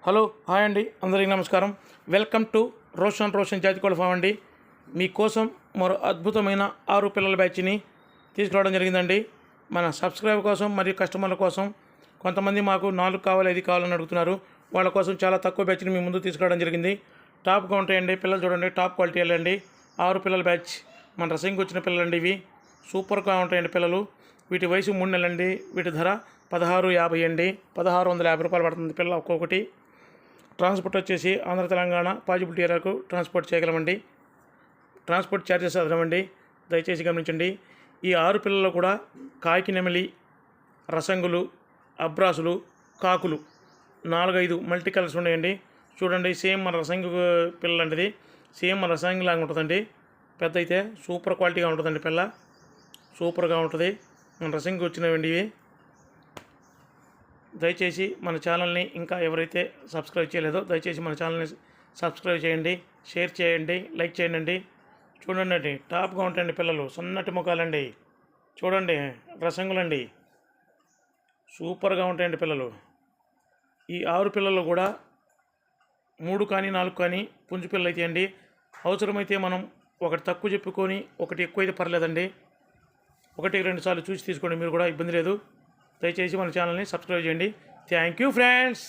Hello hi అండి, అందరికీ నమస్కారం. వెల్కమ్ టు రోషన్ జాతి కోళ్ళ ఫామ్ అండి. మీకోసం మరో అద్భుతమైన 6 పిల్లల బ్యాచ్ని తీసుకురావడం జరిగిందండి. మన సబ్స్క్రైబర్ కోసం మరియు కస్టమర్ల కోసం. కొంతమంది మాకు 4 కావాలి 5 కావాలని అడుగుతున్నారు. వాళ్ళ కోసం చాలా తక్కువ బ్యాచ్ని మీ ముందు తీసుకురావడం జరిగింది. టాప్గా ఉంటాయండి పిల్లలు, చూడండి టాప్ క్వాలిటీ వెళ్ళండి. 6 పిల్లల బ్యాచ్ మన రసింగ్కి వచ్చిన పిల్లలండి. ఇవి సూపర్గా ఉంటాయండి పిల్లలు. వీటి వయసు 3 నెలలండి. వీటి ధర 1650 అండి. 1650 రూపాయలు పడుతుంది పిల్ల ఒక్కొక్కటి. ట్రాన్స్పోర్ట్ వచ్చేసి ఆంధ్ర తెలంగాణ పాజిబిలిటీ ఏరియాకు ట్రాన్స్పోర్ట్ చేయగలమండి. ట్రాన్స్పోర్ట్ ఛార్జెస్ అదనమండి, దయచేసి గమనించండి. ఈ 6 పిల్లలు కూడా కాకి నెమలి, రసంగులు, అబ్రాసులు, కాకులు 4-5 మల్టీ కలర్స్ ఉన్నాయండి. చూడండి, సేమ్ మన రసంగు పిల్లలంటిది, సేమ్ మన రసంగి లాగా ఉంటుందండి. పెద్ద అయితే సూపర్ క్వాలిటీగా ఉంటుందండి పిల్ల, సూపర్గా ఉంటుంది. మన రసంగి వచ్చినవండి ఇవి. దయచేసి మన ఛానల్ని ఇంకా ఎవరైతే సబ్స్క్రైబ్ చేయలేదో దయచేసి మన ఛానల్ని సబ్స్క్రైబ్ చేయండి, షేర్ చేయండి, లైక్ చేయండి. చూడండి, టాప్గా ఉంటాయండి పిల్లలు, సన్నటి ముఖాలండి. చూడండి రసంగులండి, సూపర్గా ఉంటాయండి పిల్లలు. ఈ 6 పిల్లలు కూడా 3 కానీ 4 కానీ పుంజు పిల్లలు అయితే అండి. అవసరమైతే మనం ఒకటి తక్కువ చెప్పుకొని ఒకటి ఎక్కువ అయితే పర్లేదండి. 1-2 సార్లు చూసి తీసుకోండి, మీరు కూడా ఇబ్బంది లేదు. దయచేసి మన ఛానల్ని సబ్స్క్రైబ్ చేయండి. Thank you friends.